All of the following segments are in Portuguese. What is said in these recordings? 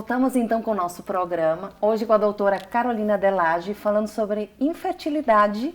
voltamos então com o nosso programa, hoje com a doutora Carolina Delage, falando sobre infertilidade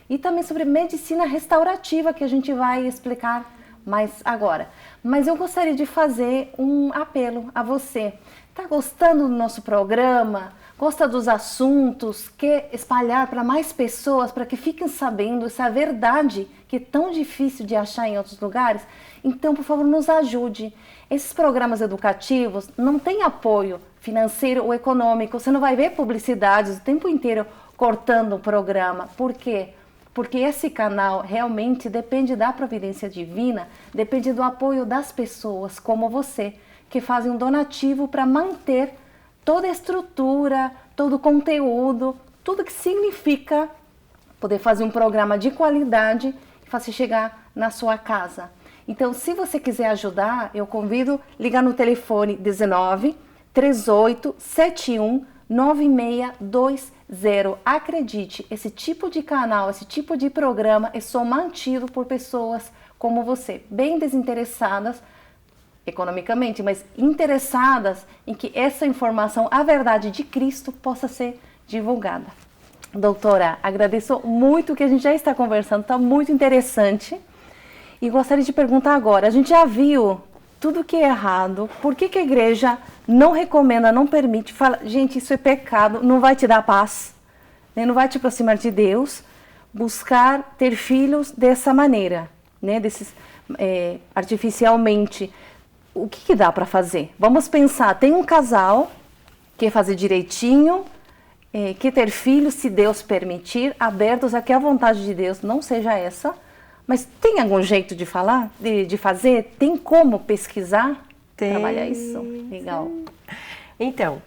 e também sobre medicina restaurativa, que a gente vai explicar mais agora. Mas eu gostaria de fazer um apelo a você. Está gostando do nosso programa? Gosta dos assuntos? Quer espalhar para mais pessoas, para que fiquem sabendo essa verdade que é tão difícil de achar em outros lugares? Então, por favor, nos ajude. Esses programas educativos não têm apoio financeiro ou econômico. Você não vai ver publicidades o tempo inteiro cortando o programa. Por quê? Porque esse canal realmente depende da providência divina, depende do apoio das pessoas como você, que fazem um donativo para manter toda a estrutura, todo o conteúdo, tudo que significa poder fazer um programa de qualidade e fazer chegar na sua casa. Então, se você quiser ajudar, eu convido a ligar no telefone 19 38 71 9620. Acredite, esse tipo de canal, esse tipo de programa é só mantido por pessoas como você, bem desinteressadas economicamente, mas interessadas em que essa informação, a verdade de Cristo, possa ser divulgada. Doutora, agradeço muito o que a gente já está conversando, está muito interessante. E gostaria de perguntar agora, a gente já viu tudo que é errado, por que a igreja não recomenda, não permite, fala, gente, isso é pecado, não vai te dar paz, né? Não vai te aproximar de Deus, buscar ter filhos dessa maneira, né? Artificialmente. O que dá para fazer? Vamos pensar, tem um casal que quer fazer direitinho, quer ter filhos, se Deus permitir, abertos a que a vontade de Deus não seja essa, mas tem algum jeito de falar, de fazer? Tem como pesquisar? Tem. Trabalhar isso? Legal. Então,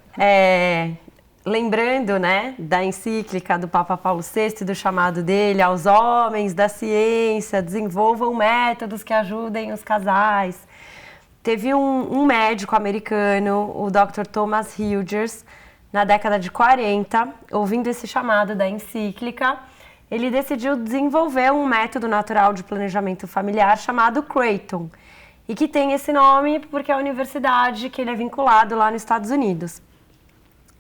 lembrando, né, da encíclica do Papa Paulo VI, do chamado dele aos homens da ciência, desenvolvam métodos que ajudem os casais. Teve um médico americano, o Dr. Thomas Hilgers, na década de 40, ouvindo esse chamado da encíclica, ele decidiu desenvolver um método natural de planejamento familiar chamado Creighton, e que tem esse nome porque é a universidade que ele é vinculado lá nos Estados Unidos.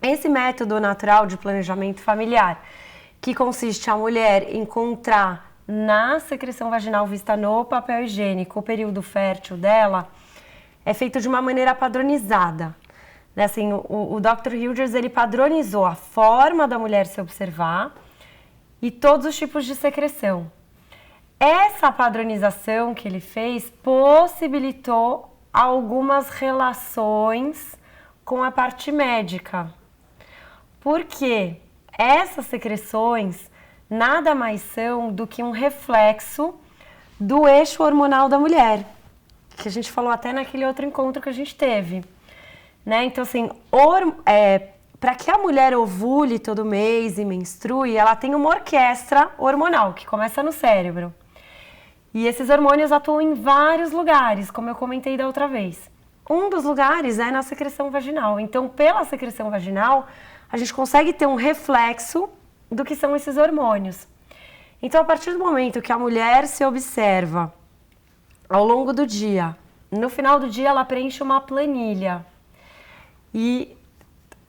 Esse método natural de planejamento familiar, que consiste a mulher encontrar na secreção vaginal vista no papel higiênico o período fértil dela, é feito de uma maneira padronizada. Assim, o Dr. Hilgers, ele padronizou a forma da mulher se observar e todos os tipos de secreção. Essa padronização que ele fez possibilitou algumas relações com a parte médica. Porque essas secreções nada mais são do que um reflexo do eixo hormonal da mulher, que a gente falou até naquele outro encontro que a gente teve, né? Então, assim, para que a mulher ovule todo mês e menstrue, ela tem uma orquestra hormonal que começa no cérebro. E esses hormônios atuam em vários lugares, como eu comentei da outra vez. Um dos lugares é na secreção vaginal. Então, pela secreção vaginal, a gente consegue ter um reflexo do que são esses hormônios. Então, a partir do momento que a mulher se observa ao longo do dia, no final do dia ela preenche uma planilha. E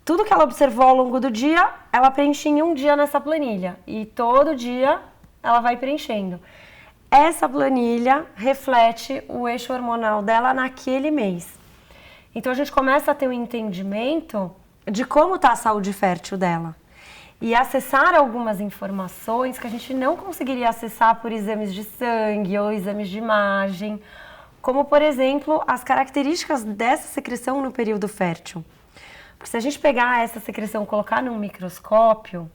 tudo que ela observou ao longo do dia, ela preenche em um dia nessa planilha. E todo dia ela vai preenchendo. Essa planilha reflete o eixo hormonal dela naquele mês. Então a gente começa a ter um entendimento de como está a saúde fértil dela. E acessar algumas informações que a gente não conseguiria acessar por exames de sangue ou exames de imagem, como, por exemplo, as características dessa secreção no período fértil. Porque se a gente pegar essa secreção e colocar num microscópio,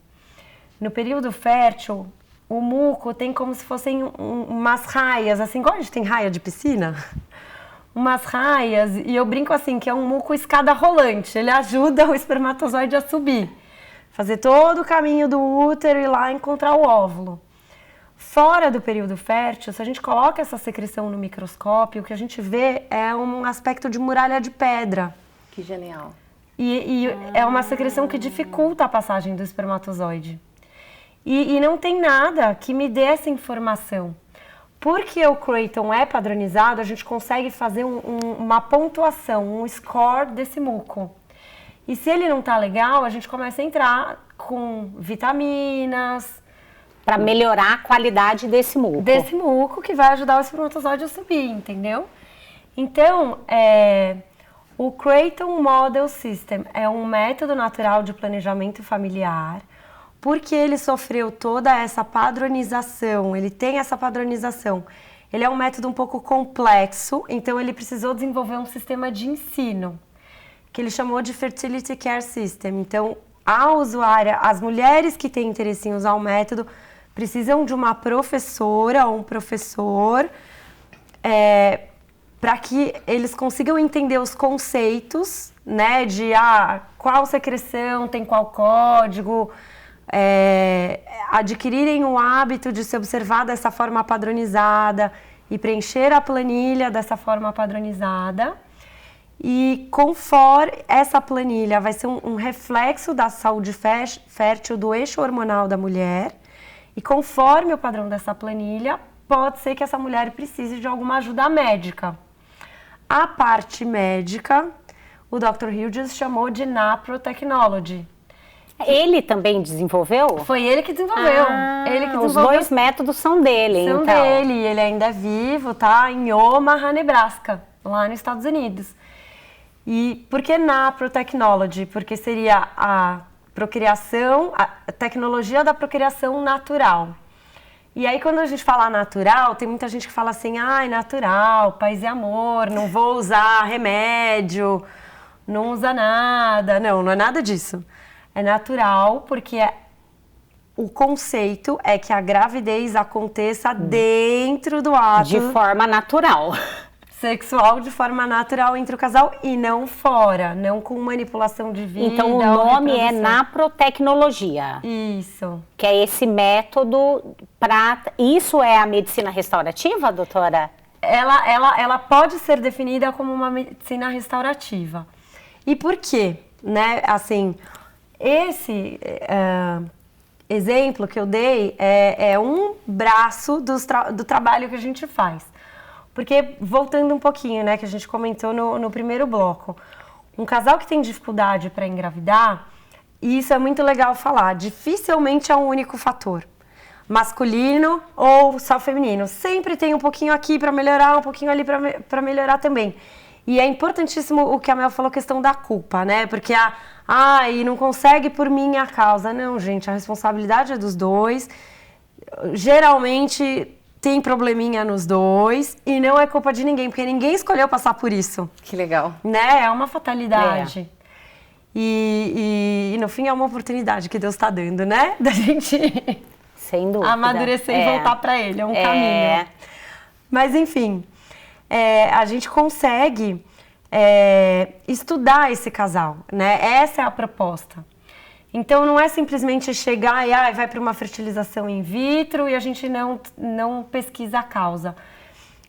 no período fértil, o muco tem como se fossem umas raias, assim, igual a gente tem raia de piscina, umas raias, e eu brinco assim, que é um muco escada rolante, ele ajuda o espermatozoide a subir, fazer todo o caminho do útero e lá encontrar o óvulo. Fora do período fértil, se a gente coloca essa secreção no microscópio, o que a gente vê é um aspecto de muralha de pedra. Que genial. E é uma secreção que dificulta a passagem do espermatozoide. E não tem nada que me dê essa informação. Porque o Creighton é padronizado, a gente consegue fazer uma pontuação, um score desse muco. E se ele não tá legal, a gente começa a entrar com vitaminas. Para melhorar a qualidade desse muco. Desse muco que vai ajudar o espermatozoide a subir, entendeu? Então, o Creighton Model System é um método natural de planejamento familiar, porque ele sofreu toda essa padronização, ele tem essa padronização. Ele é um método um pouco complexo, então ele precisou desenvolver um sistema de ensino, que ele chamou de Fertility Care System. Então, a usuária, as mulheres que têm interesse em usar o método, precisam de uma professora ou um professor para que eles consigam entender os conceitos, né, de qual secreção tem qual código, adquirirem o hábito de se observar dessa forma padronizada e preencher a planilha dessa forma padronizada. E conforme essa planilha vai ser um reflexo da saúde fértil do eixo hormonal da mulher, e conforme o padrão dessa planilha, pode ser que essa mulher precise de alguma ajuda médica. A parte médica, o Dr. Hughes chamou de Naprotechnology. Ele também desenvolveu? Foi ele que desenvolveu. Os dois métodos são dele, então. São dele, ele ainda é vivo, tá? Em Omaha, Nebraska, lá nos Estados Unidos. E por que Naprotechnology? Porque seria a procriação, a tecnologia da procriação natural. E aí, quando a gente fala natural, tem muita gente que fala assim, natural, paz e amor, não vou usar remédio, não usa nada. Não é nada disso. É natural porque o conceito é que a gravidez aconteça dentro do ato de forma natural. Sexual de forma natural entre o casal e não fora, não com manipulação de vida. Então o nome é Naprotechnologia. Isso. Que é esse método para... Isso é a medicina restaurativa, doutora? Ela pode ser definida como uma medicina restaurativa. E por quê? Né? Assim, esse exemplo que eu dei é um braço do trabalho que a gente faz. Porque, voltando um pouquinho, né, que a gente comentou no primeiro bloco, um casal que tem dificuldade para engravidar, e isso é muito legal falar, dificilmente é um único fator, masculino ou só feminino. Sempre tem um pouquinho aqui para melhorar, um pouquinho ali para melhorar também. E é importantíssimo o que a Mel falou, questão da culpa, né? Porque e não consegue por minha causa. Não, gente, a responsabilidade é dos dois. Geralmente tem probleminha nos dois e não é culpa de ninguém, porque ninguém escolheu passar por isso. Que legal. Né? É uma fatalidade. E no fim é uma oportunidade que Deus está dando, né? Da gente sem dúvida amadurecer e voltar para Ele. É um caminho. Mas enfim, a gente consegue estudar esse casal, né? Essa é a proposta. Então, não é simplesmente chegar e vai para uma fertilização in vitro e a gente não pesquisa a causa.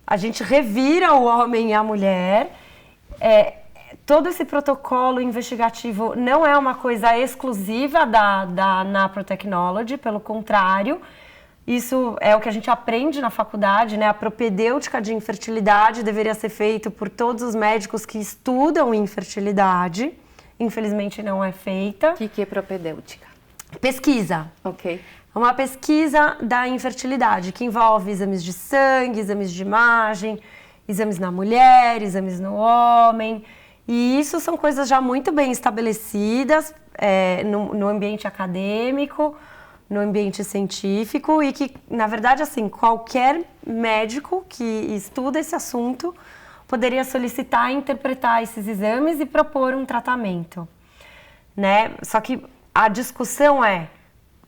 A gente revira o homem e a mulher. Todo esse protocolo investigativo não é uma coisa exclusiva da Naprotechnology, pelo contrário. Isso é o que a gente aprende na faculdade, né? A propedêutica de infertilidade deveria ser feito por todos os médicos que estudam infertilidade. Infelizmente não é feita. O que é propedêutica? Pesquisa. Ok. É uma pesquisa da infertilidade, que envolve exames de sangue, exames de imagem, exames na mulher, exames no homem. E isso são coisas já muito bem estabelecidas no ambiente acadêmico, no ambiente científico e que, na verdade, assim, qualquer médico que estuda esse assunto poderia solicitar e interpretar esses exames e propor um tratamento, né? Só que a discussão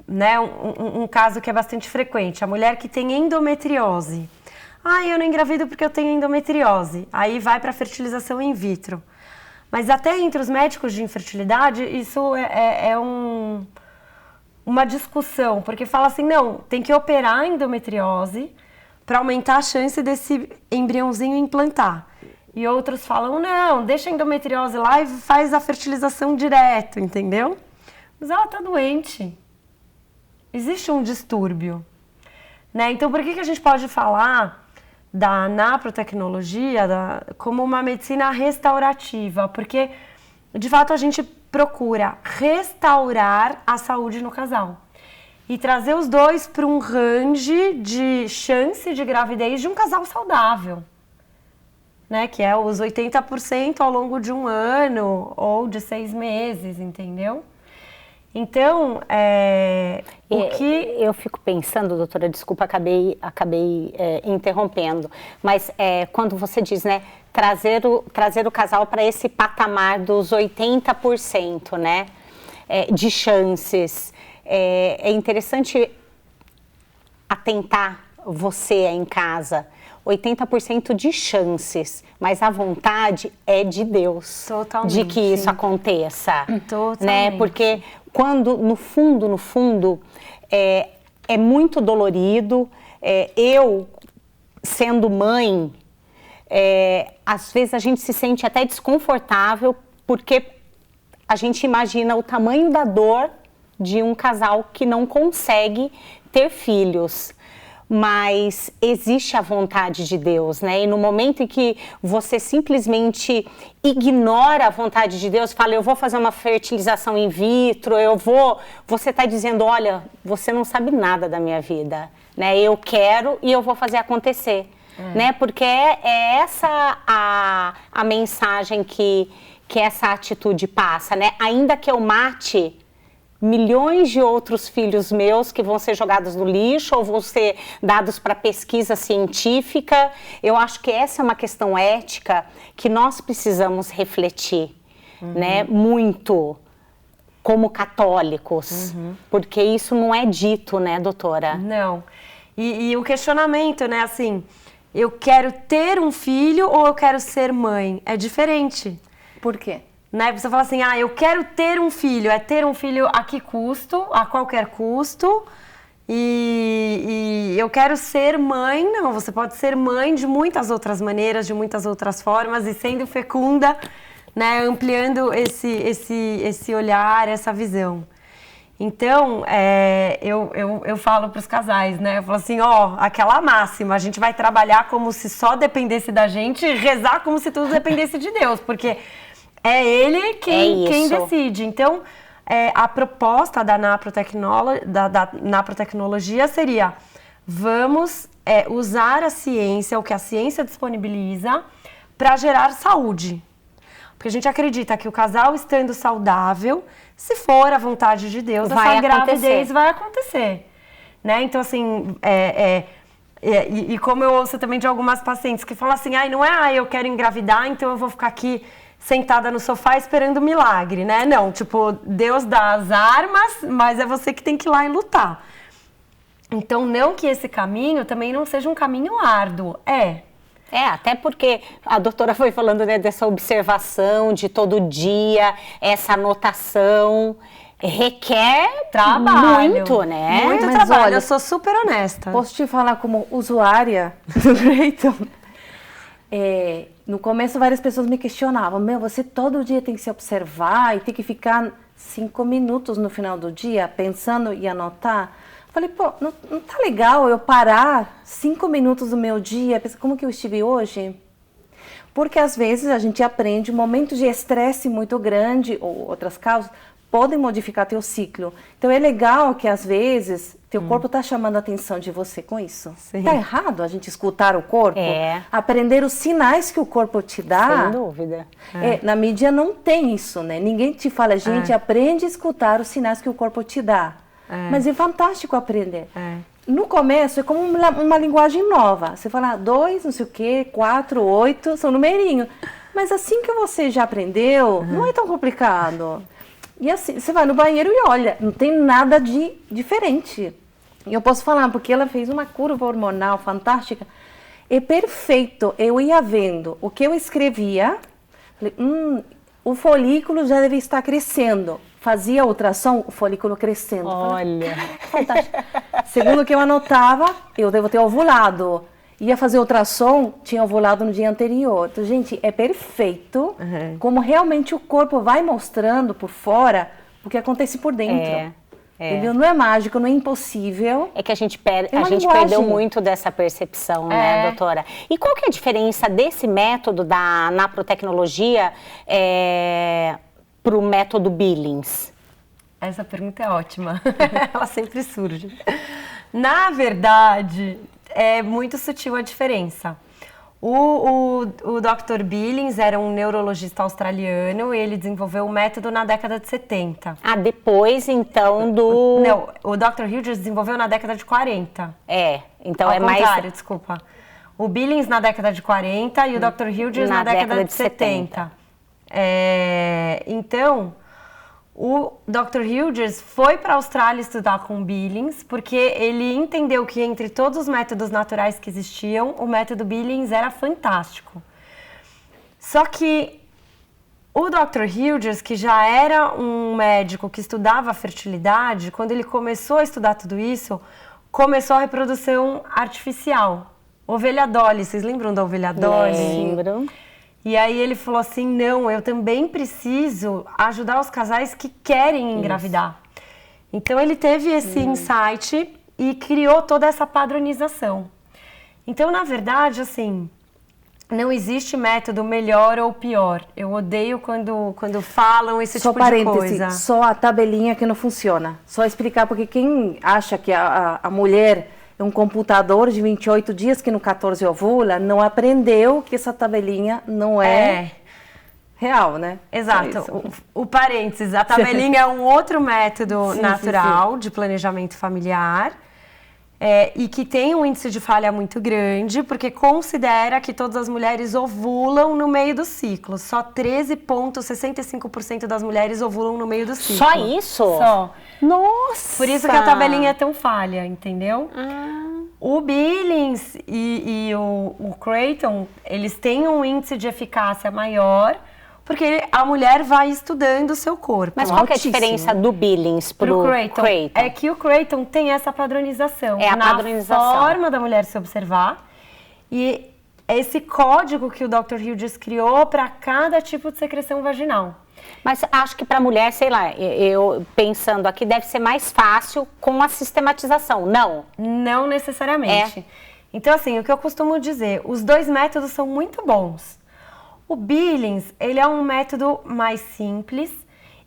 né, um caso que é bastante frequente, a mulher que tem endometriose. Eu não engravido porque eu tenho endometriose. Aí vai para a fertilização in vitro. Mas até entre os médicos de infertilidade, isso é uma discussão, porque fala assim, não, tem que operar a endometriose para aumentar a chance desse embriãozinho implantar. E outros falam, não, deixa a endometriose lá e faz a fertilização direto, entendeu? Mas ela está doente. Existe um distúrbio, né? Então, por que a gente pode falar da naprotecnologia como uma medicina restaurativa? Porque, de fato, a gente procura restaurar a saúde no casal e trazer os dois para um range de chance de gravidez de um casal saudável, né? Que é os 80% ao longo de um ano ou de 6 meses, entendeu? Então, eu fico pensando, doutora, desculpa, acabei interrompendo, mas quando você diz, né, trazer o casal para esse patamar dos 80%, né, de chances, é interessante atentar você aí em casa, 80% de chances, mas a vontade é de Deus. Totalmente. De que isso aconteça. Totalmente. Né? Porque quando, no fundo, é muito dolorido. Eu, sendo mãe, às vezes a gente se sente até desconfortável, porque a gente imagina o tamanho da dor de um casal que não consegue ter filhos. Mas existe a vontade de Deus, né? E no momento em que você simplesmente ignora a vontade de Deus, fala, eu vou fazer uma fertilização in vitro, você está dizendo, olha, você não sabe nada da minha vida, né? Eu quero e eu vou fazer acontecer, né? Porque é essa a mensagem que essa atitude passa, né? Ainda que eu mate milhões de outros filhos meus que vão ser jogados no lixo ou vão ser dados para pesquisa científica. Eu acho que essa é uma questão ética que nós precisamos refletir, né? Muito, como católicos, porque isso não é dito, né, doutora? Não. E o questionamento, né, assim, eu quero ter um filho ou eu quero ser mãe? É diferente. Por quê? Né? Você fala assim, eu quero ter um filho. É ter um filho a que custo? A qualquer custo. E eu quero ser mãe. Não, você pode ser mãe de muitas outras maneiras, de muitas outras formas. E sendo fecunda, né? Ampliando esse olhar, essa visão. Então, eu falo para os casais, né? Eu falo assim, aquela máxima, a gente vai trabalhar como se só dependesse da gente e rezar como se tudo dependesse de Deus. Porque é Ele quem decide. Então, a proposta da naprotecnologia seria, vamos usar a ciência, o que a ciência disponibiliza, para gerar saúde. Porque a gente acredita que o casal estando saudável, se for a vontade de Deus, essa gravidez vai acontecer. Né? Então, assim, e como eu ouço também de algumas pacientes que falam assim, não é, eu quero engravidar, então eu vou ficar aqui sentada no sofá esperando o milagre, né? Não, tipo, Deus dá as armas, mas é você que tem que ir lá e lutar. Então, não que esse caminho também não seja um caminho árduo. Até porque a doutora foi falando, né, dessa observação de todo dia, essa anotação, requer trabalho. Muito, né? Muito Mas trabalho, olha, eu sou super honesta. Posso te falar como usuária do jeito? No começo, várias pessoas me questionavam, você todo dia tem que se observar e tem que ficar 5 minutos no final do dia pensando e anotar. Falei, não tá legal eu parar 5 minutos do meu dia, pensar como que eu estive hoje? Porque às vezes a gente aprende, momentos de estresse muito grande ou outras causas podem modificar teu ciclo. Então é legal que às vezes teu corpo está chamando a atenção de você com isso. Sim. Tá errado a gente escutar o corpo? Aprender os sinais que o corpo te dá? Sem dúvida. Na mídia não tem isso, né? Ninguém te fala, gente, aprende a escutar os sinais que o corpo te dá. Mas é fantástico aprender. No começo é como uma linguagem nova. Você fala 2, não sei o quê, 4, 8, são numerinhos. Mas assim que você já aprendeu, não é tão complicado. E assim, você vai no banheiro e olha, não tem nada de diferente. E eu posso falar, porque ela fez uma curva hormonal fantástica. É perfeito. Eu ia vendo o que eu escrevia, falei, o folículo já deve estar crescendo. Fazia ultrassom, o folículo crescendo. Olha. Fantástico. Segundo o que eu anotava, eu devo ter ovulado. Ia fazer ultrassom, tinha ovulado no dia anterior. Então, gente, é perfeito como realmente o corpo vai mostrando por fora o que acontece por dentro. Entendeu? Não é mágico, não é impossível. É que a gente perdeu muito dessa percepção, né, doutora? E qual que é a diferença desse método da naprotecnologia para o método Billings? Essa pergunta é ótima. Ela sempre surge. Na verdade, é muito sutil a diferença. O Dr. Billings era um neurologista australiano e ele desenvolveu o método na década de 70. Ah, depois, então, do... Não, o Dr. Hughes desenvolveu na década de 40. Então Ao é mais... contrário, desculpa. O Billings na década de 40 e o Dr. Hughes na década de 70. Então, o Dr. Hughes foi para a Austrália estudar com o Billings, porque ele entendeu que entre todos os métodos naturais que existiam, o método Billings era fantástico. Só que o Dr. Hughes, que já era um médico que estudava a fertilidade, quando ele começou a estudar tudo isso, começou a reprodução artificial. Ovelha Dolly, vocês lembram da Ovelha Dolly? Lembro. E aí ele falou assim, não, eu também preciso ajudar os casais que querem engravidar. Então ele teve esse insight e criou toda essa padronização. Então, na verdade, assim, não existe método melhor ou pior. Eu odeio quando falam esse Só tipo de coisa. Só a tabelinha que não funciona. Só explicar, porque quem acha que a mulher é um computador de 28 dias que no 14 ovula, não aprendeu que essa tabelinha não é real, né? Exato. O parênteses, a tabelinha é um outro método natural de planejamento familiar e que tem um índice de falha muito grande, porque considera que todas as mulheres ovulam no meio do ciclo. Só 13,65% das mulheres ovulam no meio do ciclo. Só isso? Só. Nossa! Por isso que a tabelinha é tão falha, entendeu? O Billings e o Creighton, eles têm um índice de eficácia maior, porque a mulher vai estudando o seu corpo. Mas qual que é a diferença do Billings pro Creighton? É que o Creighton tem essa padronização. É a padronização. Na forma da mulher se observar. E é esse código que o Dr. Hughes criou para cada tipo de secreção vaginal. Mas acho que para mulher, sei lá, eu pensando aqui, deve ser mais fácil com a sistematização, não? Não necessariamente. Então, assim, o que eu costumo dizer, os dois métodos são muito bons. O Billings, ele é um método mais simples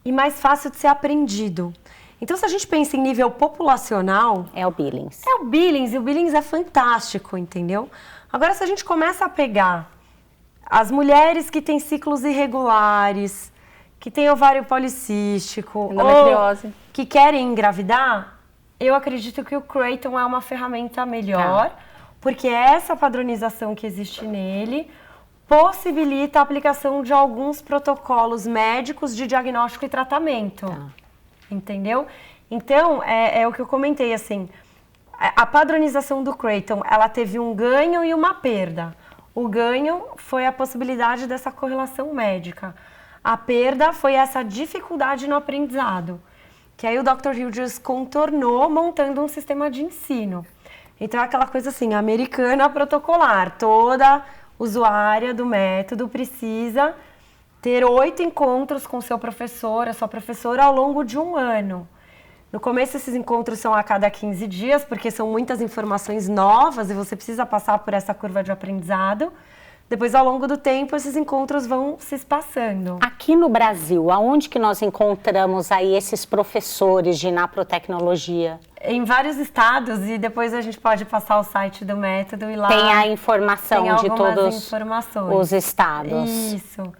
e mais fácil de ser aprendido. Então, se a gente pensa em nível populacional... É o Billings. É o Billings, e o Billings é fantástico, entendeu? Agora, se a gente começa a pegar as mulheres que têm ciclos irregulares, que têm ovário policístico, endometriose, ou que querem engravidar, eu acredito que o Creighton é uma ferramenta melhor, porque essa padronização que existe nele possibilita a aplicação de alguns protocolos médicos de diagnóstico e tratamento. Entendeu? Então, é o que eu comentei, assim, a padronização do Creighton, ela teve um ganho e uma perda. O ganho foi a possibilidade dessa correlação médica. A perda foi essa dificuldade no aprendizado, que aí o Dr. Hughes contornou montando um sistema de ensino. Então, é aquela coisa assim, americana protocolar. Toda usuária do método precisa ter 8 encontros com seu professor, a sua professora, ao longo de um ano. No começo, esses encontros são a cada 15 dias, porque são muitas informações novas e você precisa passar por essa curva de aprendizado. Depois, ao longo do tempo, esses encontros vão se espaçando. Aqui no Brasil, aonde que nós encontramos aí esses professores de naprotecnologia? Em vários estados, e depois a gente pode passar o site do método e lá... Tem a informação de todos os estados. Isso.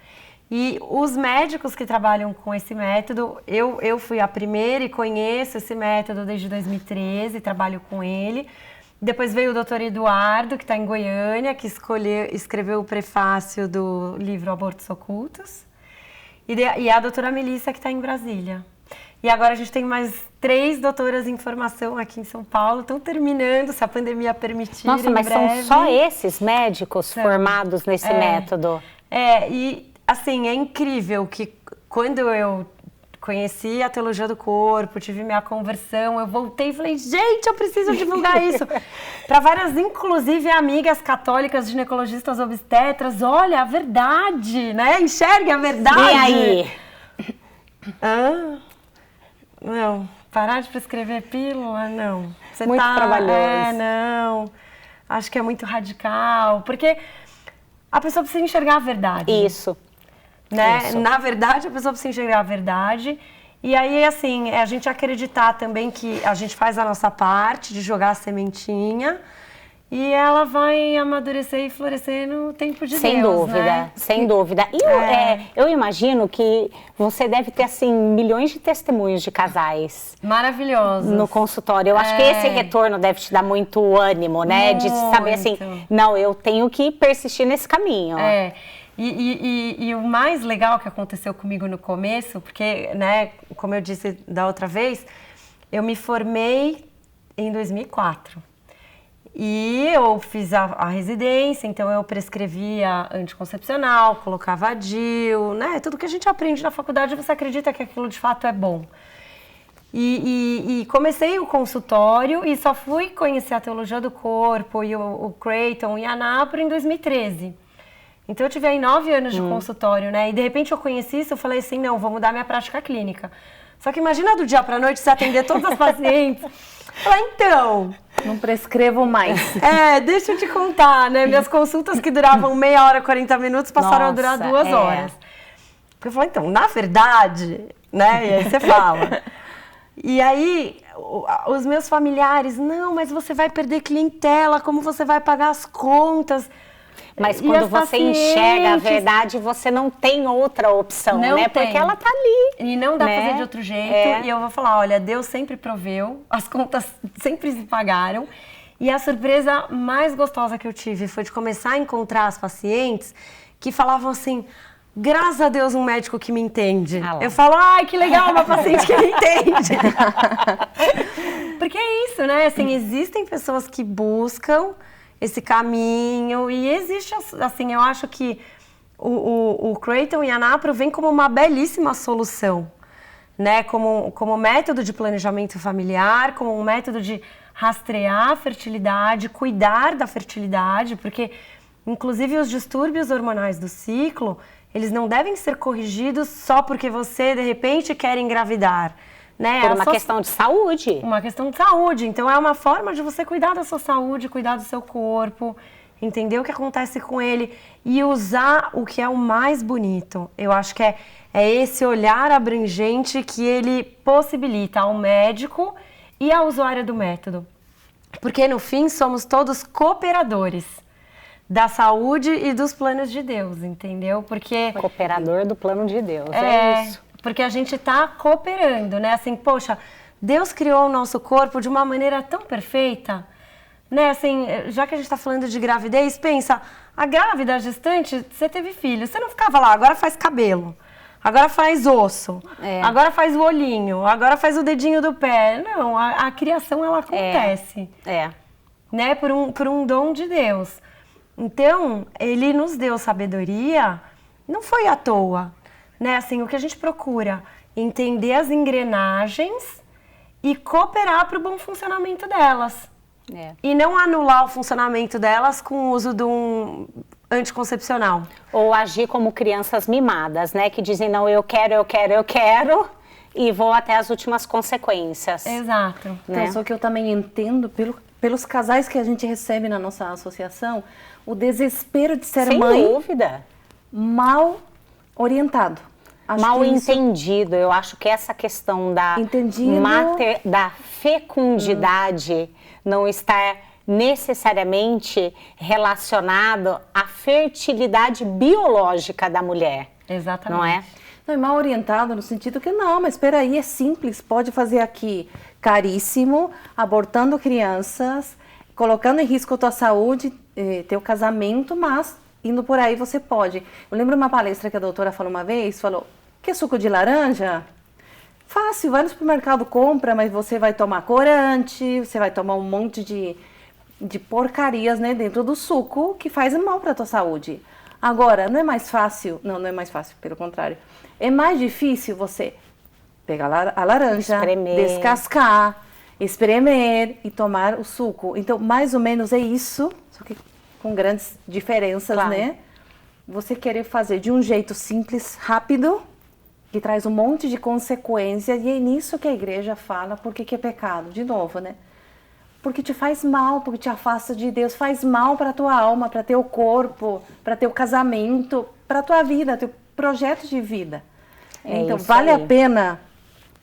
E os médicos que trabalham com esse método, eu fui a primeira e conheço esse método desde 2013, trabalho com ele. Depois veio o Dr. Eduardo, que está em Goiânia, que escreveu o prefácio do livro Abortos Ocultos. E a doutora Melissa, que está em Brasília. E agora a gente tem mais 3 doutoras em formação aqui em São Paulo. Estão terminando, se a pandemia permitir. Nossa, mas breve. São só esses médicos formados nesse método? E assim, é incrível que quando eu conheci a teologia do corpo, tive minha conversão, eu voltei e falei, gente, eu preciso divulgar isso. Para várias, inclusive, amigas católicas, ginecologistas, obstetras, olha, a verdade, né? Enxergue a verdade. E aí? Não, parar de prescrever pílula, não. Você muito trabalhoso. Não, acho que é muito radical, porque a pessoa precisa enxergar a verdade. Isso. né? Isso. Na verdade, a pessoa precisa enxergar a verdade. E aí, assim, a gente acreditar também que a gente faz a nossa parte de jogar a sementinha e ela vai amadurecer e florescer no tempo de Sem Deus, dúvida, né? sem dúvida. E eu imagino que você deve ter, assim, milhões de testemunhos de casais Maravilhosos. no consultório. Eu acho que esse retorno deve te dar muito ânimo, né? De saber assim, não, eu tenho que persistir nesse caminho. E o mais legal que aconteceu comigo no começo, porque, né, como eu disse da outra vez, eu me formei em 2004. E eu fiz a residência, então eu prescrevia anticoncepcional, colocava DIU, né? Tudo que a gente aprende na faculdade, você acredita que aquilo de fato é bom. E comecei o consultório e só fui conhecer a teologia do corpo e o Creighton e a Napro em 2013. Então eu tive aí 9 anos de consultório, né? E de repente eu conheci isso, eu falei assim, não, vou mudar minha prática clínica. Só que imagina do dia pra noite você atender todas as pacientes. Falar, então... Não prescrevo mais. Deixa eu te contar, né? Minhas consultas que duravam meia hora, 40 minutos, passaram a durar 2 horas. Porque eu falei, então, na verdade, né? E aí você fala. E aí, os meus familiares, não, mas você vai perder clientela, como você vai pagar as contas? Mas quando você enxerga a verdade, você não tem outra opção, não né? Tem. Porque ela tá ali. E não dá né? pra fazer de outro jeito. E eu vou falar, olha, Deus sempre proveu, as contas sempre se pagaram. E a surpresa mais gostosa que eu tive foi de começar a encontrar as pacientes que falavam assim, graças a Deus um médico que me entende. Eu falo, ai, que legal, uma paciente que me entende. Porque é isso, né? Assim, existem pessoas que buscam esse caminho e existe, assim, eu acho que o Creighton e a Napro vêm como uma belíssima solução, né? Como método de planejamento familiar, como um método de rastrear a fertilidade, cuidar da fertilidade, porque, inclusive, os distúrbios hormonais do ciclo, eles não devem ser corrigidos só porque você, de repente, quer engravidar. Né? Por uma questão de saúde. Uma questão de saúde. Então, é uma forma de você cuidar da sua saúde, cuidar do seu corpo, entender o que acontece com ele e usar o que é o mais bonito. Eu acho que é esse olhar abrangente que ele possibilita ao médico e à usuária do método. Porque, no fim, somos todos cooperadores da saúde e dos planos de Deus, entendeu? Porque... Cooperador do plano de Deus, é isso. Porque a gente está cooperando, né? Assim, poxa, Deus criou o nosso corpo de uma maneira tão perfeita, né? Assim, já que a gente está falando de gravidez, pensa, a grávida, a gestante, você teve filho, você não ficava lá, agora faz cabelo, agora faz osso, agora faz o olhinho, agora faz o dedinho do pé. Não, a criação, ela acontece. Né? Por um dom de Deus. Então, ele nos deu sabedoria, não foi à toa. Né, assim, o que a gente procura entender as engrenagens e cooperar para o bom funcionamento delas. E não anular o funcionamento delas com o uso de um anticoncepcional. Ou agir como crianças mimadas, né? Que dizem, não, eu quero, e vou até as últimas consequências. Exato. Então, só que eu também entendo, pelos casais que a gente recebe na nossa associação, o desespero de ser mãe... Sem dúvida. Mal orientado. Mal entendido. Eu acho que essa questão da fecundidade não está necessariamente relacionado à fertilidade biológica da mulher. Exatamente. Não é? Não, é mal orientado no sentido que não, mas espera aí, é simples, pode fazer aqui caríssimo, abortando crianças, colocando em risco a tua saúde, teu casamento, mas indo por aí você pode. Eu lembro uma palestra que a doutora falou uma vez, falou, quer suco de laranja? Fácil, vai no supermercado, compra, mas você vai tomar corante, você vai tomar um monte de porcarias, né, dentro do suco que faz mal para a tua saúde. Agora, não é mais fácil, não é mais fácil, pelo contrário. É mais difícil você pegar a laranja, descascar, espremer e tomar o suco. Então, mais ou menos é isso, só que com grandes diferenças, né? Você querer fazer de um jeito simples, rápido, que traz um monte de consequências, e é nisso que a igreja fala, porque que é pecado, de novo, né? Porque te faz mal, porque te afasta de Deus, faz mal para a tua alma, para teu corpo, para teu casamento, para a tua vida, projeto de vida. Então, isso vale aí. a pena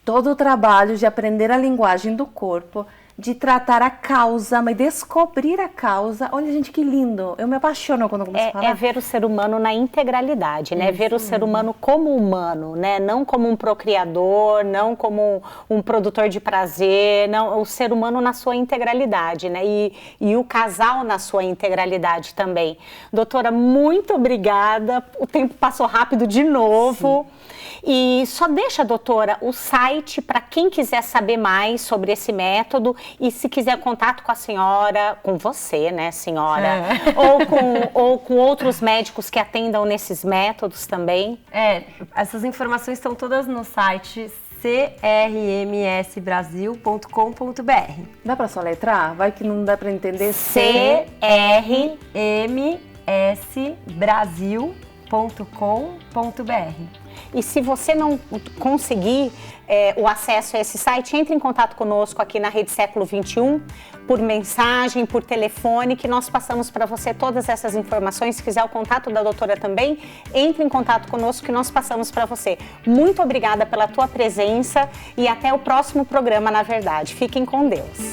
todo o trabalho de aprender a linguagem do corpo, de tratar a causa, mas descobrir a causa. Olha, gente, que lindo. Eu me apaixono quando eu começo a falar. É ver o ser humano na integralidade, né? Ver o ser humano como humano, né? Não como um procriador, não como um produtor de prazer, não, o ser humano na sua integralidade, né? E o casal na sua integralidade também. Doutora, muito obrigada. O tempo passou rápido de novo. Sim. E só deixa, doutora, o site para quem quiser saber mais sobre esse método e se quiser contato com a senhora, com você, né, senhora? Ou com outros médicos que atendam nesses métodos também. Essas informações estão todas no site crmsbrasil.com.br. Dá para soletrar? Vai que não dá para entender. crmsbrasil.com.br. E se você não conseguir o acesso a esse site, entre em contato conosco aqui na Rede Século XXI, por mensagem, por telefone, que nós passamos para você todas essas informações. Se quiser o contato da doutora também, entre em contato conosco que nós passamos para você. Muito obrigada pela tua presença e até o próximo programa, na verdade. Fiquem com Deus.